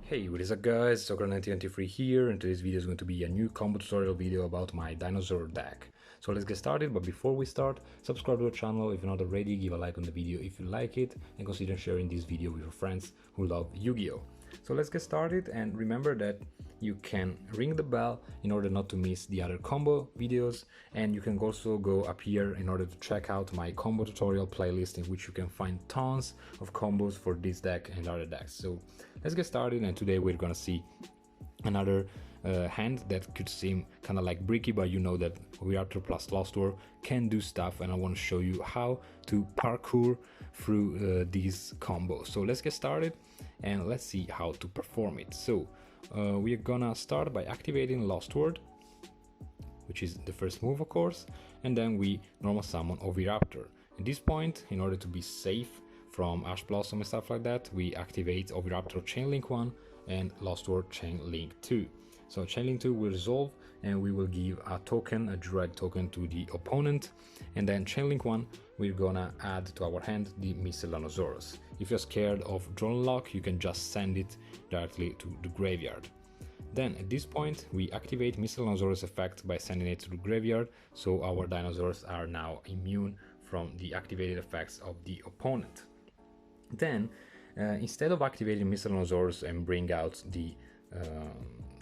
Hey, what is up guys, Soccer1993 here, and today's video is going to be a new combo tutorial video about my dinosaur deck. So let's get started, but before we start, subscribe to the channel if you're not already, give a like on the video if you like it, and consider sharing this video with your friends who love Yu-Gi-Oh! So let's get started, and remember that you can ring the bell in order not to miss the other combo videos, and you can also go up here in order to check out my combo tutorial playlist in which you can find tons of combos for this deck and other decks. So let's get started, and today we're gonna see another hand that could seem kind of like bricky, but you know that YuGiOh plus Lost World can do stuff, and I want to show you how to parkour through these combos. So let's get started and let's see how to perform it. So we are gonna start by activating Lost World, which is the first move of course, and then we normal summon Oviraptor. At this point, in order to be safe from Ash Blossom and stuff like that, we activate Oviraptor Chainlink 1 and Lost World Chainlink 2. So Chainlink 2 will resolve and we will give a token, a drag token to the opponent, and then Chainlink 1 we're gonna add to our hand the Miscellaneosaurus. If you're scared of Drone Lock, you can just send it directly to the graveyard. Then at this point we activate Miscellaneosaurus effect by sending it to the graveyard, so our dinosaurs are now immune from the activated effects of the opponent. Then instead of activating Miscellaneosaurus and bring out the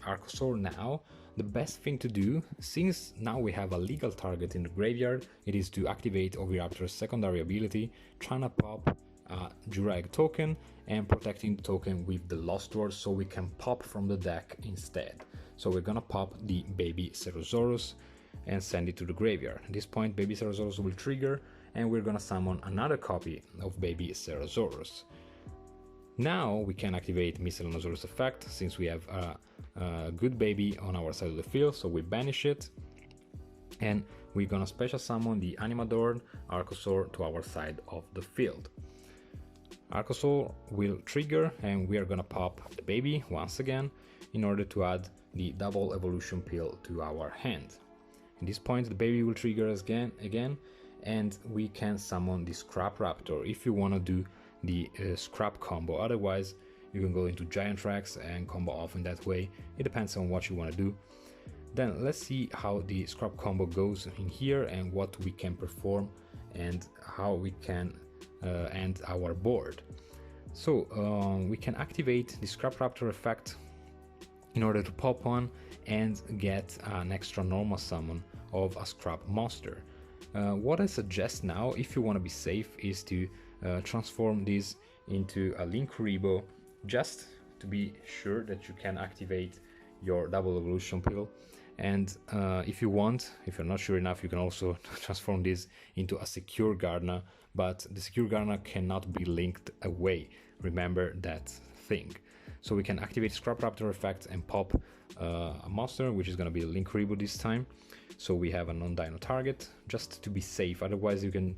Archosaur now, the best thing to do, since now we have a legal target in the graveyard, it is to activate Oviraptor's secondary ability, trying to pop a drag token and protecting the token with the Lost World so we can pop from the deck instead. So we're gonna pop the Baby Cerosaurus and send it to the graveyard. At this point Baby Cerosaurus will trigger and we're gonna summon another copy of Baby Cerosaurus. Now we can activate Miscellaneosaurus effect since we have a good baby on our side of the field, so we banish it and we're gonna special summon the Animadorn Archosaur to our side of the field. Archosaur will trigger and we are gonna pop the baby once again in order to add the double evolution pill to our hand. At this point the baby will trigger again and we can summon the Scrap Raptor if you want to do the scrap combo. Otherwise you can go into Giant Tracks and combo off in that way. It depends on what you want to do. Then let's see how the scrap combo goes in here and what we can perform and how we can end our board. So we can activate the Scrap Raptor effect in order to pop one and get an extra normal summon of a scrap monster. What I suggest now, if you want to be safe, is to transform this into a Linkuriboh, just to be sure that you can activate your double evolution pill. And if you want, if you're not sure enough, you can also transform this into a secure Gardener, but the secure Gardener cannot be linked away. Remember that thing. So we can activate Scrap Raptor effect and pop a monster, which is going to be a Linkuriboh this time. So we have a non-dino target, just to be safe. Otherwise you can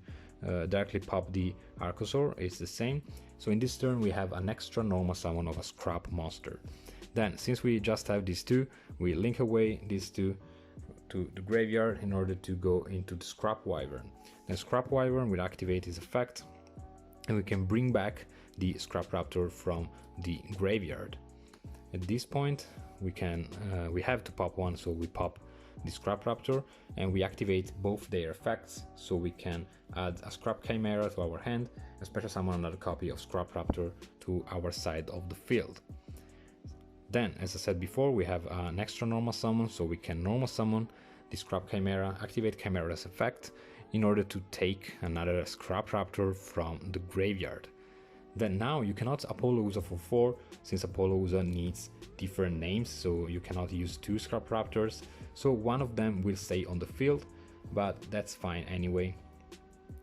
directly pop the Archosaur, it's the same. So in this turn we have an extra normal summon of a scrap monster. Then since we just have these two, we link away these two to the graveyard in order to go into the Scrap Wyvern. Then Scrap Wyvern will activate his effect and we can bring back the Scrap Raptor from the graveyard. At this point we have to pop one, so we pop the Scrap Raptor and we activate both their effects, so we can add a Scrap Chimera to our hand and special summon another copy of Scrap Raptor to our side of the field. Then, as I said before, we have an extra normal summon, so we can normal summon the Scrap Chimera, activate Chimera's effect in order to take another Scrap Raptor from the graveyard. Then now you cannot Apollousa for 4, since Apollousa needs different names, so you cannot use 2 Scrap Raptors, so one of them will stay on the field, but that's fine anyway.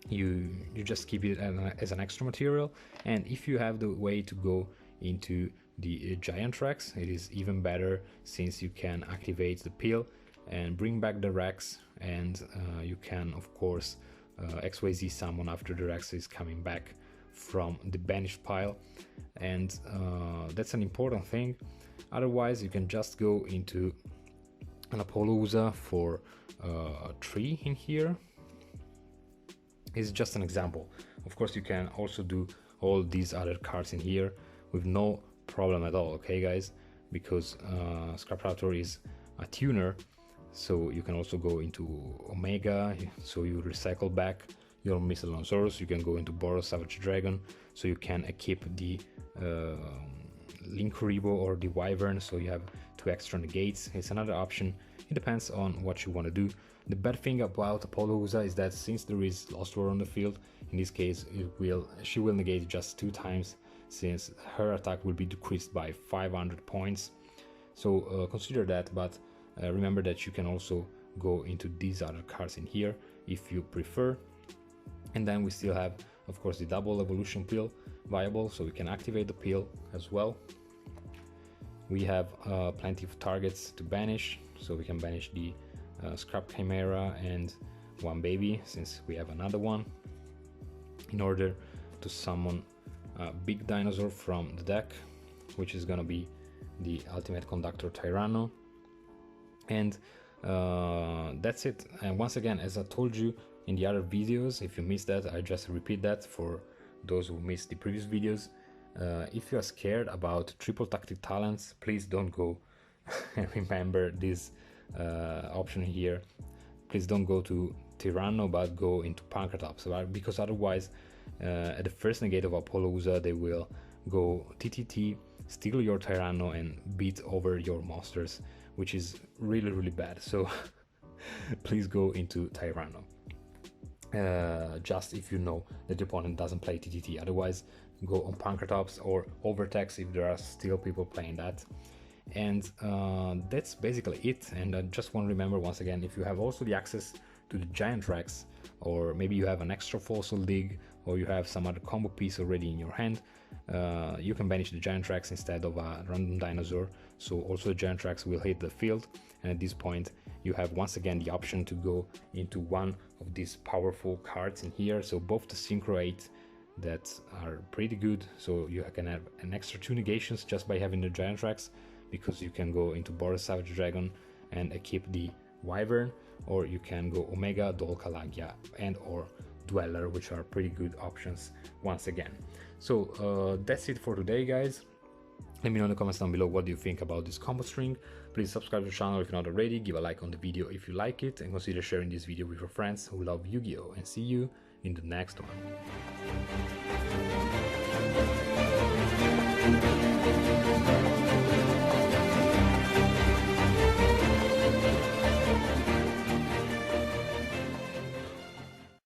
You just keep it as an extra material, and if you have the way to go into the Giant Tracks, it is even better, since you can activate the pill and bring back the Rex, and you can of course XYZ summon after the Rex is coming back from the banished pile, and that's an important thing. Otherwise you can just go into an Apollousa for 3 in here. It's just an example. Of course you can also do all these other cards in here with no problem at all, okay guys, because Scrap Dinosaur is a tuner, so you can also go into Omega, so you recycle back your Allosaurus. You can go into Boros Savage Dragon, so you can equip the Linkuribo or the Wyvern, so you have 2 extra negates. It's another option. It depends on what you want to do. The bad thing about Apollousa is that since there is Lost War on the field, in this case she will negate just 2 times, since her attack will be decreased by 500 points. So consider that, but remember that you can also go into these other cards in here if you prefer. And then we still have, of course, the double evolution pill viable, so we can activate the pill as well. We have plenty of targets to banish, so we can banish the Scrap Chimera and one baby, since we have another one, in order to summon a big dinosaur from the deck, which is gonna be the Ultimate Conductor Tyranno. And that's it. And once again, as I told you in the other videos, if you missed that, I just repeat that for those who missed the previous videos. If you are scared about triple tactic talents, please don't go. Remember this option here. Please don't go to Tyranno, but go into Pankratops, because otherwise at the first negate of Apollousa they will go TTT, steal your Tyranno and beat over your monsters, which is really bad. So please go into Tyranno, just if you know that the opponent doesn't play TTT. Otherwise go on Pankratops or Overtex if there are still people playing that. And that's basically it. And I just want to remember once again, if you have also the access to the Giant Rex, or maybe you have an extra Fossil Dig, or you have some other combo piece already in your hand, you can banish the Giant Rex instead of a random dinosaur, so also the Giant Rex will hit the field. And at this point you have once again the option to go into one of these powerful cards in here, so both the Synchro 8 that are pretty good, so you can have an extra 2 negations just by having the Giant Rex, because you can go into Boros Savage Dragon and equip the Wyvern, or you can go Omega, Dolkalagia and or Dweller, which are pretty good options once again. So that's it for today, guys. Let me know in the comments down below what do you think about this combo string. Please subscribe to the channel if you're not already, give a like on the video if you like it, and consider sharing this video with your friends who love Yu-Gi-Oh! And see you in the next one.